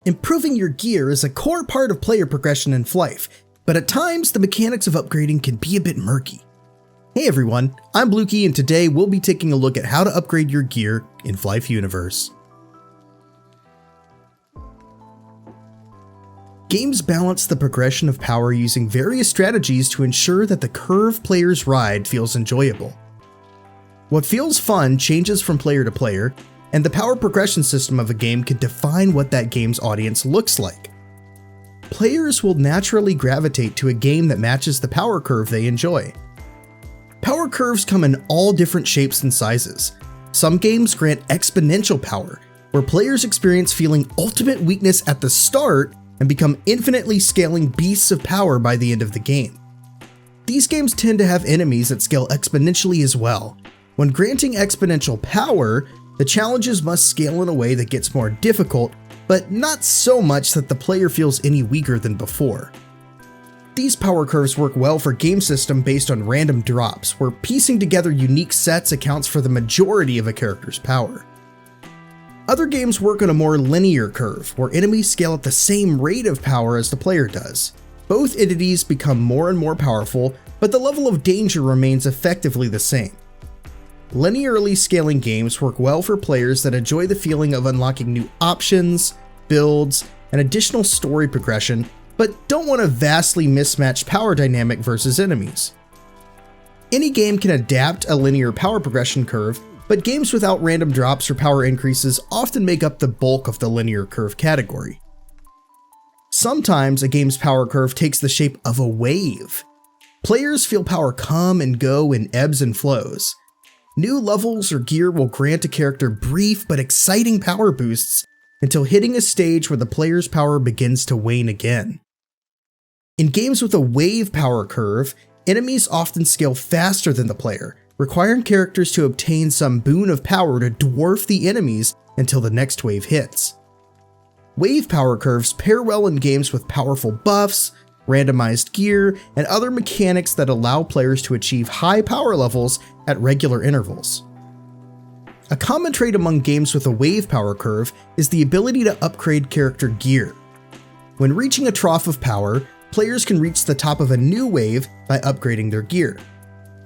Improving your gear is a core part of player progression in Flyff, but at times the mechanics of upgrading can be a bit murky. Hey everyone, I'm Blukey and today we'll be taking a look at how to upgrade your gear in Flyff Universe. Games balance the progression of power using various strategies to ensure that the curve players ride feels enjoyable. What feels fun changes from player to player, and the power progression system of a game can define what that game's audience looks like. Players will naturally gravitate to a game that matches the power curve they enjoy. Power curves come in all different shapes and sizes. Some games grant exponential power, where players experience feeling ultimate weakness at the start and become infinitely scaling beasts of power by the end of the game. These games tend to have enemies that scale exponentially as well. When granting exponential power, the challenges must scale in a way that gets more difficult, but not so much that the player feels any weaker than before. These power curves work well for game system based on random drops, where piecing together unique sets accounts for the majority of a character's power. Other games work on a more linear curve, where enemies scale at the same rate of power as the player does. Both entities become more and more powerful, but the level of danger remains effectively the same. Linearly scaling games work well for players that enjoy the feeling of unlocking new options, builds, and additional story progression, but don't want a vastly mismatched power dynamic versus enemies. Any game can adapt a linear power progression curve, but games without random drops or power increases often make up the bulk of the linear curve category. Sometimes a game's power curve takes the shape of a wave. Players feel power come and go in ebbs and flows. New levels or gear will grant a character brief but exciting power boosts until hitting a stage where the player's power begins to wane again. In games with a wave power curve, enemies often scale faster than the player, requiring characters to obtain some boon of power to dwarf the enemies until the next wave hits. Wave power curves pair well in games with powerful buffs, randomized gear, and other mechanics that allow players to achieve high power levels at regular intervals. A common trait among games with a wave power curve is the ability to upgrade character gear. When reaching a trough of power, players can reach the top of a new wave by upgrading their gear.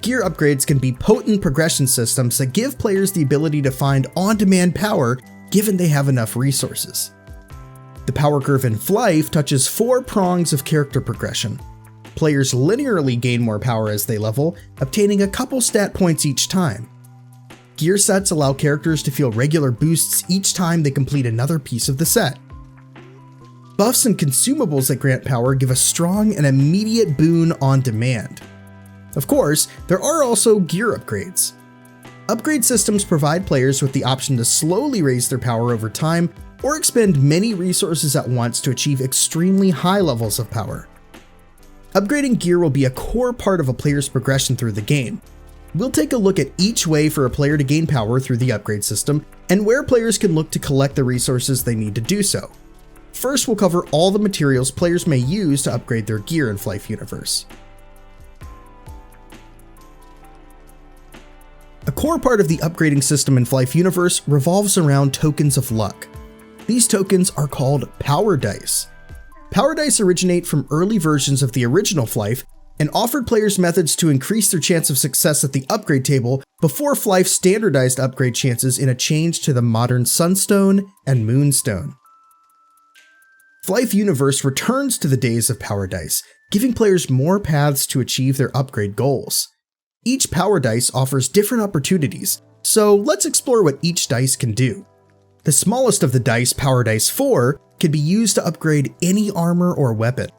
Gear upgrades can be potent progression systems that give players the ability to find on-demand power given they have enough resources. The power curve in Flyff touches 4 prongs of character progression. Players linearly gain more power as they level, obtaining a couple stat points each time. Gear sets allow characters to feel regular boosts each time they complete another piece of the set. Buffs and consumables that grant power give a strong and immediate boon on demand. Of course, there are also gear upgrades. Upgrade systems provide players with the option to slowly raise their power over time or expend many resources at once to achieve extremely high levels of power. Upgrading gear will be a core part of a player's progression through the game. We'll take a look at each way for a player to gain power through the upgrade system and where players can look to collect the resources they need to do so. First, we'll cover all the materials players may use to upgrade their gear in Flyff Universe. A core part of the upgrading system in Flyff Universe revolves around tokens of luck. These tokens are called power dice. Power dice originate from early versions of the original Flyff and offered players methods to increase their chance of success at the upgrade table before Flyff standardized upgrade chances in a change to the modern Sunstone and Moonstone. Flyff Universe returns to the days of power dice, giving players more paths to achieve their upgrade goals. Each power dice offers different opportunities, so let's explore what each dice can do. The smallest of the dice, Power Dice 4, can be used to upgrade any armor or weapon.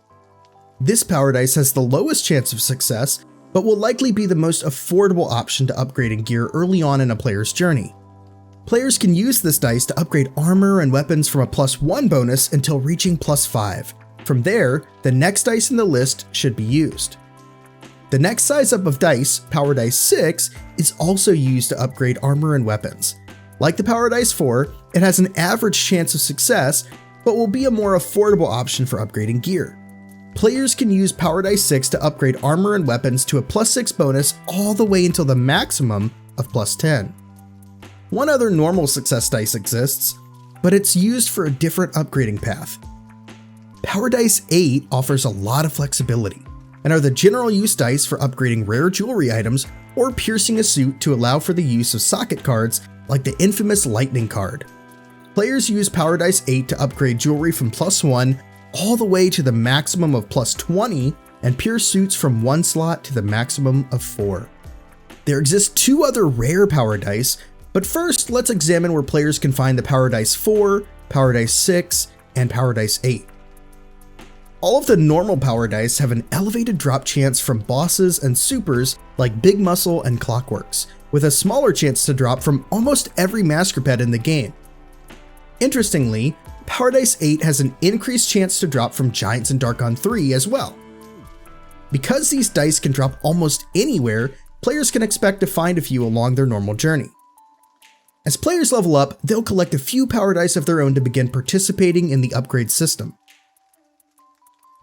This power dice has the lowest chance of success, but will likely be the most affordable option to upgrading gear early on in a player's journey. Players can use this dice to upgrade armor and weapons from a +1 bonus until reaching +5. From there, the next dice in the list should be used. The next size up of dice, Power Dice 6, is also used to upgrade armor and weapons. Like the Power Dice 4, it has an average chance of success, but will be a more affordable option for upgrading gear. Players can use Power Dice 6 to upgrade armor and weapons to a +6 bonus all the way until the maximum of +10. One other normal success dice exists, but it's used for a different upgrading path. Power Dice 8 offers a lot of flexibility, and are the general use dice for upgrading rare jewelry items or piercing a suit to allow for the use of socket cards like the infamous lightning card. Players use Power Dice 8 to upgrade jewelry from +1 all the way to the maximum of +20 and pierce suits from 1 slot to the maximum of 4. There exist 2 other rare Power Dice, but first let's examine where players can find the Power Dice 4, Power Dice 6, and Power Dice 8. All of the normal Power Dice have an elevated drop chance from bosses and supers like Big Muscle and Clockworks, with a smaller chance to drop from almost every Master Pet in the game. Interestingly, Power Dice 8 has an increased chance to drop from Giants and Darkon 3 as well. Because these dice can drop almost anywhere, players can expect to find a few along their normal journey. As players level up, they'll collect a few Power Dice of their own to begin participating in the upgrade system.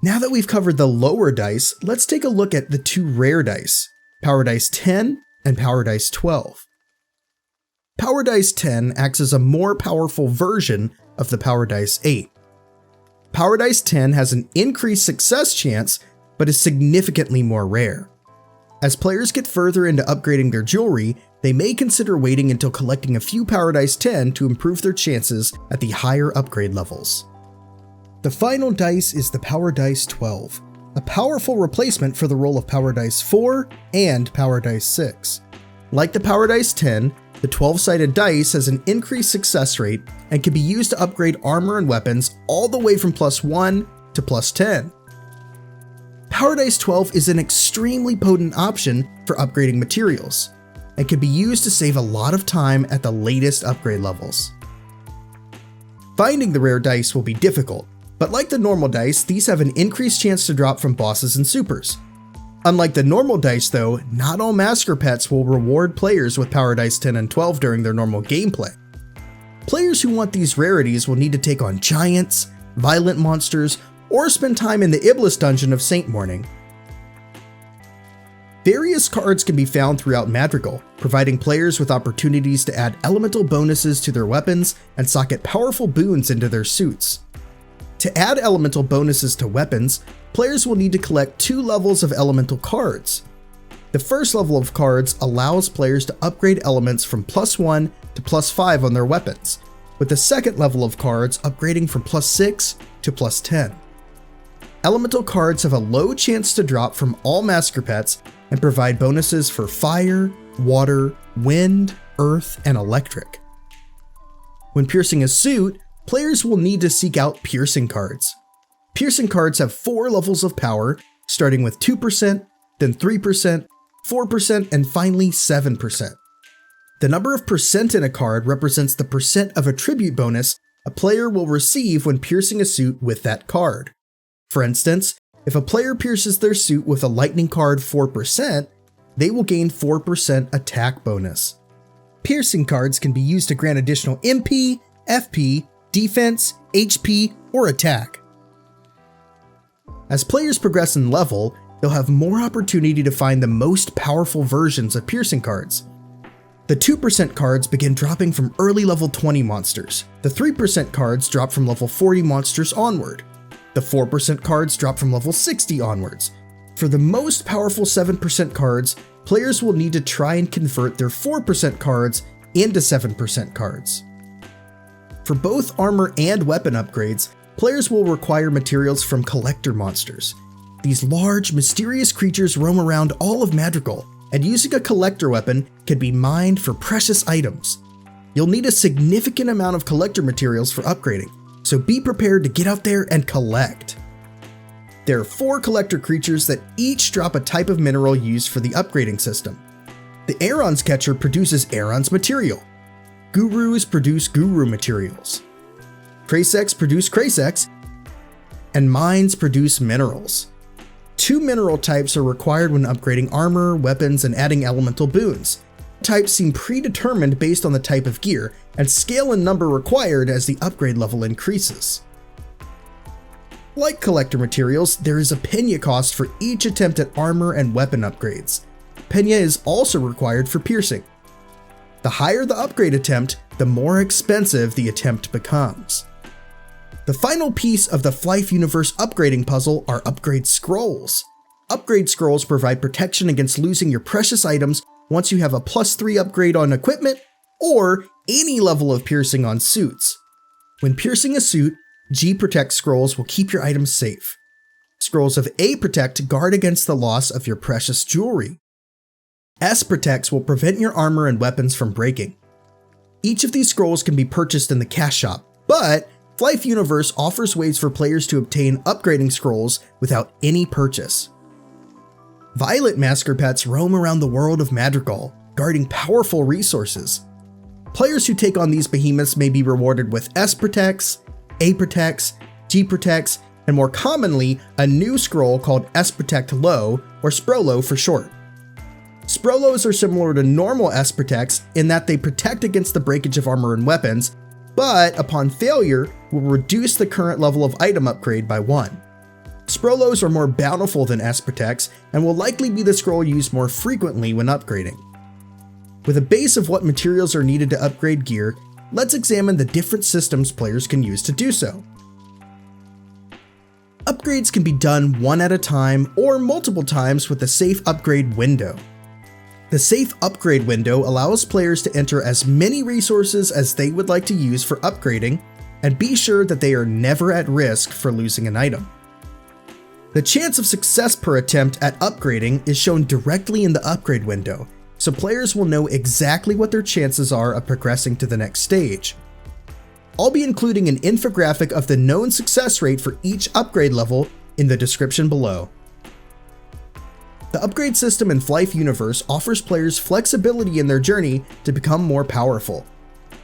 Now that we've covered the lower dice, let's take a look at the 2 rare dice, Power Dice 10 and Power Dice 12. Power Dice 10 acts as a more powerful version of the Power Dice 8. Power Dice 10 has an increased success chance, but is significantly more rare. As players get further into upgrading their jewelry, they may consider waiting until collecting a few Power Dice 10 to improve their chances at the higher upgrade levels. The final dice is the Power Dice 12, a powerful replacement for the role of Power Dice 4 and Power Dice 6. Like the Power Dice 10, the 12-sided dice has an increased success rate and can be used to upgrade armor and weapons all the way from +1 to +10. Power Dice 12 is an extremely potent option for upgrading materials, and can be used to save a lot of time at the latest upgrade levels. Finding the rare dice will be difficult, but like the normal dice, these have an increased chance to drop from bosses and supers. Unlike the normal dice though, not all Master Pets will reward players with Power Dice 10 and 12 during their normal gameplay. Players who want these rarities will need to take on giants, violent monsters, or spend time in the Iblis dungeon of Saint Morning. Various cards can be found throughout Madrigal, providing players with opportunities to add elemental bonuses to their weapons and socket powerful boons into their suits. To add elemental bonuses to weapons, players will need to collect 2 levels of elemental cards. The first level of cards allows players to upgrade elements from +1 to +5 on their weapons, with the second level of cards upgrading from +6 to +10. Elemental cards have a low chance to drop from all Master Pets and provide bonuses for fire, water, wind, earth, and electric. When piercing a suit, players will need to seek out piercing cards. Piercing cards have 4 levels of power, starting with 2%, then 3%, 4%, and finally 7%. The number of percent in a card represents the percent of attribute bonus a player will receive when piercing a suit with that card. For instance, if a player pierces their suit with a lightning card 4%, they will gain 4% attack bonus. Piercing cards can be used to grant additional MP, FP, defense, HP, or attack. As players progress in level, they'll have more opportunity to find the most powerful versions of piercing cards. The 2% cards begin dropping from early level 20 monsters. The 3% cards drop from level 40 monsters onward. The 4% cards drop from level 60 onwards. For the most powerful 7% cards, players will need to try and convert their 4% cards into 7% cards. For both armor and weapon upgrades, players will require materials from collector monsters. These large, mysterious creatures roam around all of Madrigal, and using a collector weapon can be mined for precious items. You'll need a significant amount of collector materials for upgrading, so be prepared to get out there and collect. There are 4 collector creatures that each drop a type of mineral used for the upgrading system. The Aeron's Catcher produces Aeron's material. Gurus produce Guru materials. Krasex produce Krasex, and mines produce minerals. 2 mineral types are required when upgrading armor, weapons, and adding elemental boons. Types seem predetermined based on the type of gear, and scale in number required as the upgrade level increases. Like collector materials, there is a Penya cost for each attempt at armor and weapon upgrades. Penya is also required for piercing. The higher the upgrade attempt, the more expensive the attempt becomes. The final piece of the Flyff Universe upgrading puzzle are upgrade scrolls. Upgrade scrolls provide protection against losing your precious items once you have a +3 upgrade on equipment or any level of piercing on suits. When piercing a suit, G Protect scrolls will keep your items safe. Scrolls of A Protect guard against the loss of your precious jewelry. S Protects will prevent your armor and weapons from breaking. Each of these scrolls can be purchased in the cash shop, but Flyff Universe offers ways for players to obtain upgrading scrolls without any purchase. Violet Masker Pets roam around the world of Madrigal, guarding powerful resources. Players who take on these behemoths may be rewarded with S Protects, A Protects, G Protects, and more commonly, a new scroll called S Protect Low, or Sprolo for short. Sprolos are similar to normal S Protects in that they protect against the breakage of armor and weapons, but upon failure, will reduce the current level of item upgrade by 1. Sprolos are more bountiful than S Protects and will likely be the scroll used more frequently when upgrading. With a base of what materials are needed to upgrade gear, let's examine the different systems players can use to do so. Upgrades can be done one at a time or multiple times with the Safe Upgrade window. The Safe Upgrade window allows players to enter as many resources as they would like to use for upgrading and be sure that they are never at risk for losing an item. The chance of success per attempt at upgrading is shown directly in the upgrade window, so players will know exactly what their chances are of progressing to the next stage. I'll be including an infographic of the known success rate for each upgrade level in the description below. The upgrade system in Flyff Universe offers players flexibility in their journey to become more powerful.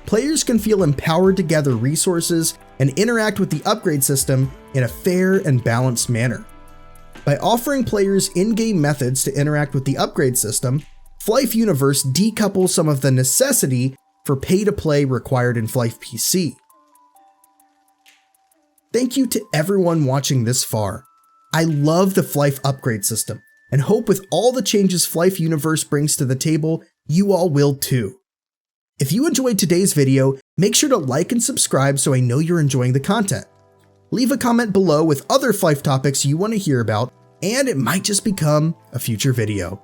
Players can feel empowered to gather resources and interact with the upgrade system in a fair and balanced manner. By offering players in-game methods to interact with the upgrade system, Flyff Universe decouples some of the necessity for pay-to-play required in Flyff PC. Thank you to everyone watching this far. I love the Flyff upgrade system and hope with all the changes Flyff Universe brings to the table, you all will too. If you enjoyed today's video, make sure to like and subscribe so I know you're enjoying the content. Leave a comment below with other Flyff topics you want to hear about, and it might just become a future video.